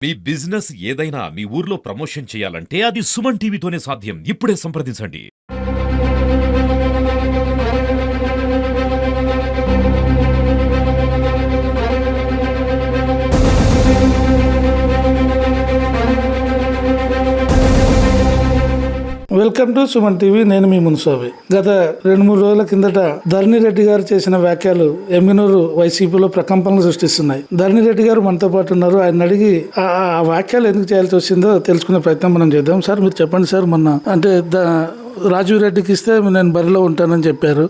మీ business ఏదైనా మీ ఊర్లో promotion చేయాలంటే అది సుమన్ టీవీతోనే సాధ్యం. ఇప్పుడే సంప్రదించండి. Welcome to Suman TV. నేను మీ మున్సాబి. గత 2-3 రోజుల కిందట ధరణి రెడ్డి గారు చేసిన వ్యాఖ్యలు ఎమ్మినూరు వైసీపీలో ప్రకంపనలు సృష్టిస్తున్నాయి. ధరణి రెడ్డి గారు మనతో పాటు ఉన్నారు. ఆయన అడిగి ఆ వ్యాఖ్యలు ఎందుకు చేయాల్సి వచ్చిందో తెలుసుకునే ప్రయత్నం మనం చేద్దాం. సార్, మీరు చెప్పండి సార్. మొన్న అంటే రాజీవ్ రెడ్డికి ఇస్తే నేను బరిలో ఉంటానని చెప్పారు.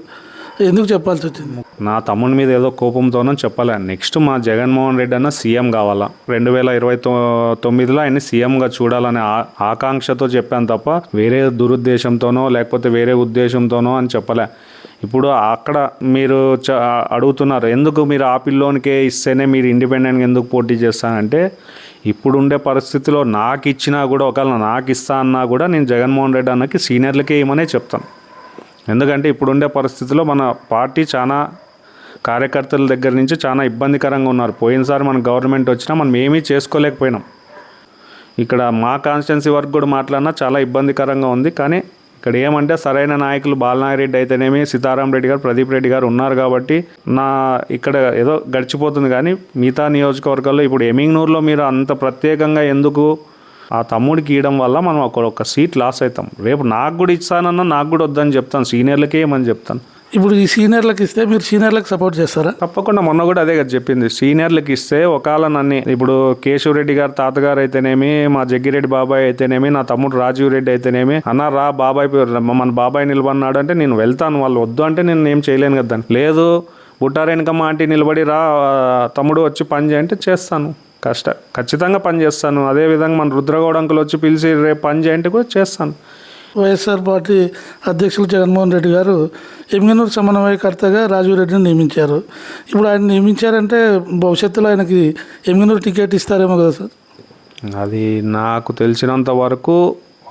ఎందుకు చెప్పాల్సి వచ్చింది? నా తమ్ముని మీద ఏదో కోపంతోనో చెప్పలే. నెక్స్ట్ మా జగన్మోహన్ రెడ్డి అన్న సీఎం కావాలా, 2029లో ఆయన సీఎంగా చూడాలనే ఆకాంక్షతో చెప్పాను తప్ప వేరే దురుద్దేశంతోనో లేకపోతే వేరే ఉద్దేశంతోనో అని చెప్పలే. ఇప్పుడు అక్కడ మీరు అడుగుతున్నారు, ఎందుకు మీరు ఆ పిల్లోనికే ఇస్తేనే మీరు ఇండిపెండెంట్గా ఎందుకు పోటీ చేస్తానంటే, ఇప్పుడుండే పరిస్థితిలో నాకు ఇచ్చినా కూడా, ఒకవేళ నాకు ఇస్తా అన్నా కూడా నేను జగన్మోహన్ రెడ్డి అన్నకి సీనియర్లకే ఇవ్వమనే చెప్తాను. ఎందుకంటే ఇప్పుడుండే పరిస్థితిలో మన పార్టీ చాలా కార్యకర్తల దగ్గర నుంచి చాలా ఇబ్బందికరంగా ఉన్నారు. పోయినసారి మన గవర్నమెంట్ వచ్చినా మనం ఏమీ చేసుకోలేకపోయినాం. ఇక్కడ మా కాన్స్టిట్యున్సీ వరకు కూడా మాట్లాడినా చాలా ఇబ్బందికరంగా ఉంది. కానీ ఇక్కడ ఏమంటే సరైన నాయకులు బాలనాగిరెడ్డి అయితేనేమి, సీతారాం రెడ్డి గారు, ప్రదీప్ రెడ్డి గారు ఉన్నారు కాబట్టి ఇక్కడ ఏదో గడిచిపోతుంది. కానీ మిగతా నియోజకవర్గాల్లో ఇప్పుడు ఎమింగ్నూరులో మీరు అంత ప్రత్యేకంగా ఎందుకు ఆ తమ్ముడికి ఇవ్వడం వల్ల మనం ఒక సీట్ లాస్ అవుతాం. రేపు నాకు కూడా ఇస్తానన్నా నాకు కూడా వద్దని చెప్తాను, సీనియర్లకే ఏమని చెప్తాను. ఇప్పుడు ఈ సీనియర్లకు ఇస్తే మీరు సీనియర్లకు సపోర్ట్ చేస్తారా? తప్పకుండా. మొన్న కూడా అదే కదా చెప్పింది, సీనియర్లకు ఇస్తే ఒకవేళ నన్ను ఇప్పుడు కేశవరెడ్డి గారు తాతగారు అయితేనేమి, మా జగ్గిరెడ్డి బాబాయ్ అయితేనేమి, నా తమ్ముడు రాజీవ్ రెడ్డి అయితేనేమి, అన్న రా బాబాయ్ మన బాబాయ్ నిలబడినాడు అంటే నేను వెళ్తాను. వాళ్ళు వద్దు అంటే నేను ఏం చేయలేను కదా. లేదు బుట్టారేనకమ్మ ఆంటీ నిలబడి రా తమ్ముడు వచ్చి పని చేయంటే చేస్తాను, ఖచ్చితంగా పని చేస్తాను. అదేవిధంగా మన రుద్రగౌడ అంకులు వచ్చి పిలిచి రేపు పని చేయంటే కూడా చేస్తాను. వైఎస్ఆర్ పార్టీ అధ్యక్షులు జగన్మోహన్ రెడ్డి గారు ఎమ్మినూరు సమన్వయకర్తగా రాజీవ్ రెడ్డిని నియమించారు. ఇప్పుడు ఆయన నియమించారంటే భవిష్యత్తులో ఆయనకి ఎమ్మినూరు టికెట్ ఇస్తారేమో కదా సార్? అది నాకు తెలిసినంత వరకు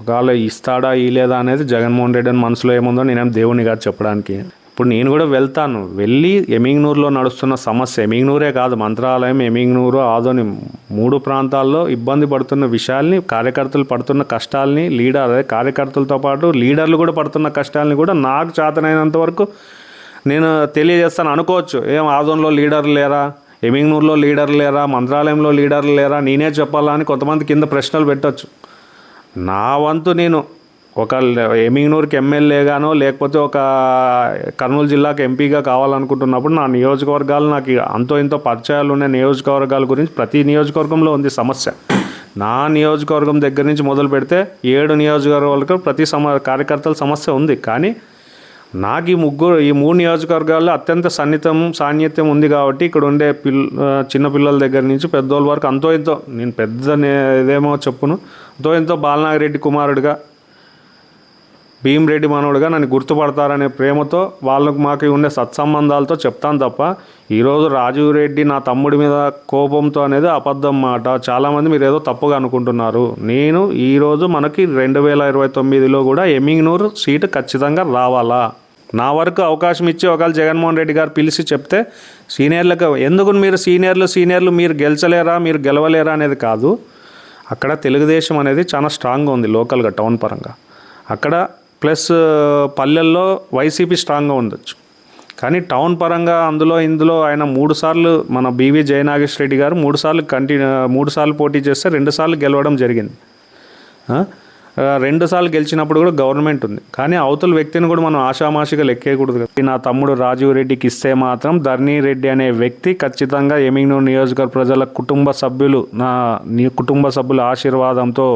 ఒకవేళ ఇస్తాడా ఇలేదా అనేది జగన్మోహన్ రెడ్డి అని మనసులో ఏముందో నేనేం దేవుని గారు చెప్పడానికి. ఇప్పుడు నేను కూడా వెళ్తాను. వెళ్ళి ఎమింగ్నూరులో నడుస్తున్న సమస్య, ఎమింగ్నూరే కాదు మంత్రాలయం, ఎమింగ్నూరు, ఆదోని 3 ప్రాంతాల్లో ఇబ్బంది పడుతున్న విషయాల్ని, కార్యకర్తలు పడుతున్న కష్టాలని, కార్యకర్తలతో పాటు లీడర్లు కూడా పడుతున్న కష్టాలని కూడా నాకు చేతనైనంత వరకు నేను తెలియజేస్తాను. అనుకోవచ్చు, ఏం ఆదోన్లో లీడర్లు లేరా, ఎమింగ్నూరులో లీడర్లు లేరా, మంత్రాలయంలో లీడర్లు లేరా, నేనే చెప్పాలా అని కొంతమంది కింద ప్రశ్నలు పెట్టచ్చు. నా వంతు నేను ఒక ఎమింగ్నూరుకి ఎమ్మెల్యేగానో లేకపోతే ఒక కర్నూలు జిల్లాకు ఎంపీగా కావాలనుకుంటున్నప్పుడు నా నియోజకవర్గాలు, నాకు అంతో ఇంతో పరిచయాలు ఉన్న నియోజకవర్గాల గురించి ప్రతి నియోజకవర్గంలో ఉంది సమస్య. నా నియోజకవర్గం దగ్గర నుంచి మొదలు పెడితే 7 నియోజకవర్గాలకు ప్రతి కార్యకర్తల సమస్య ఉంది. కానీ నాకు ఈ 3 నియోజకవర్గాల్లో అత్యంత సాన్నిహిత్యం ఉంది కాబట్టి ఇక్కడ ఉండే చిన్నపిల్లల దగ్గర నుంచి పెద్దోళ్ళ వరకు అంతో ఇంతో, నేను ఇదేమో చెప్పును, అంతో ఇంతో బాలనాగిరెడ్డి కుమారుడిగా, భీమరెడ్డి మనోడుగా నన్ను గుర్తుపడతారనే ప్రేమతో వాళ్ళకు మాకు ఉండే సత్సంబంధాలతో చెప్తాను తప్ప ఈరోజు రాజీవ్ రెడ్డి నా తమ్ముడి మీద కోపంతో అనేది అబద్ధం మాట. చాలామంది మీరు ఏదో తప్పుగా అనుకుంటున్నారు. నేను ఈరోజు మనకి 2029లో కూడా ఎమింగ్నూరు సీటు ఖచ్చితంగా రావాలా. నా వరకు అవకాశం ఇచ్చి ఒకవేళ జగన్మోహన్ రెడ్డి గారు పిలిచి చెప్తే సీనియర్లకు ఎందుకు మీరు సీనియర్లు మీరు గెలిచలేరా, మీరు గెలవలేరా అనేది కాదు. అక్కడ తెలుగుదేశం అనేది చాలా స్ట్రాంగ్గా ఉంది లోకల్గా, టౌన్ పరంగా. అక్కడ ప్లస్ పల్లెల్లో వైసీపీ స్ట్రాంగ్గా ఉండొచ్చు. కానీ టౌన్ పరంగా ఇందులో ఆయన 3 సార్లు, మన బీవీ జయనాగేశ్వర రెడ్డి గారు 3 సార్లు పోటీ చేస్తే 2 సార్లు గెలవడం జరిగింది. 2 సార్లు గెలిచినప్పుడు కూడా గవర్నమెంట్ ఉంది. కానీ అవతల వ్యక్తిని కూడా మనం ఆషామాషిగా లెక్కేయకూడదు. నా తమ్ముడు రాజీవ్ రెడ్డికి ఇస్తే మాత్రం ధరణి రెడ్డి అనే వ్యక్తి ఖచ్చితంగా ఎమింగ్నూరు నియోజకవర్గ ప్రజల కుటుంబ సభ్యుల ఆశీర్వాదంతో,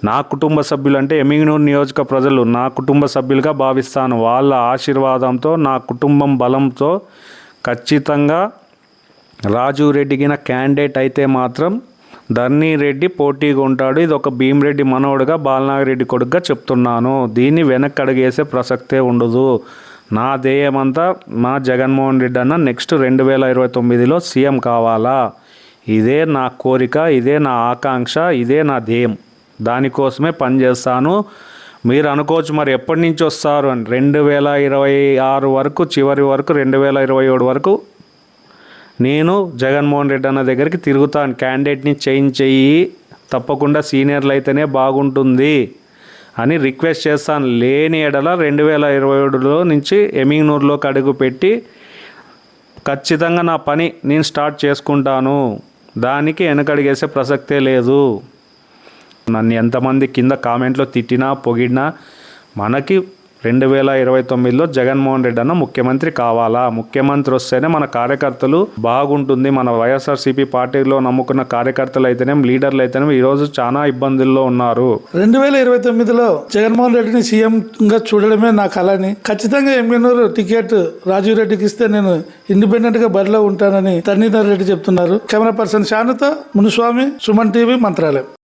నా కుటుంబ సభ్యులు అంటే ఎమింగ్నూరు నియోజక ప్రజలు నా కుటుంబ సభ్యులుగా భావిస్తాను. వాళ్ళ ఆశీర్వాదంతో, నా కుటుంబం బలంతో ఖచ్చితంగా రాజీవ్ రెడ్డికి క్యాండిడేట్ అయితే మాత్రం ధరణి రెడ్డి పోటీగా ఉంటాడు. ఇది ఒక భీమరెడ్డి మనోడుగా, బాలనాగిరెడ్డి కొడుకుగా చెప్తున్నాను. దీన్ని వెనక్కి అడిగేసే ప్రసక్తే ఉండదు. నా ధ్యేయమంతా మా జగన్మోహన్ రెడ్డి అన్న నెక్స్ట్ 2029లో సీఎం కావాలా. ఇదే నా కోరిక, ఇదే నా ఆకాంక్ష, ఇదే నా ధ్యేయం. దానికోసమే పనిచేస్తాను. మీరు అనుకోవచ్చు మరి ఎప్పటి నుంచి వస్తారు అని. 2026 వరకు, చివరి వరకు 2027 వరకు నేను జగన్మోహన్ రెడ్డి అన్న దగ్గరికి తిరుగుతాను, క్యాండిడేట్ని చేంజ్ చెయ్యి, తప్పకుండా సీనియర్లు అయితేనే బాగుంటుంది అని రిక్వెస్ట్ చేస్తాను. లేని ఎడల 2027లో నుంచి ఎమింగ్నూరులోకి అడుగుపెట్టి ఖచ్చితంగా నా పని నేను స్టార్ట్ చేసుకుంటాను. దానికి వెనకడిగేసే ప్రసక్తే లేదు. నన్ను ఎంతమంది కింద కామెంట్లో తిట్టినా పొగిడినా మనకి 2029లో జగన్మోహన్ రెడ్డి అన్న ముఖ్యమంత్రి కావాలా. ముఖ్యమంత్రి వస్తేనే మన కార్యకర్తలు బాగుంటుంది. మన వైఎస్ఆర్సీపీ పార్టీలో నమ్ముకున్న కార్యకర్తలు అయితేనేం లీడర్లు అయితేనేం ఈరోజు చాలా ఇబ్బందుల్లో ఉన్నారు. 2029లో జగన్మోహన్ రెడ్డిని సీఎంగా చూడడమే నా కళని, ఖచ్చితంగా ఎమ్మెనూరు టికెట్ రాజీవ్ రెడ్డికి ఇస్తే నేను ఇండిపెండెంట్ గా బరిలో ఉంటానని ధరణీధర్ రెడ్డి చెప్తున్నారు. కెమెరా పర్సన్ షానుతో మునుస్వామి, సుమన్ టీవీ, మంత్రాలయం.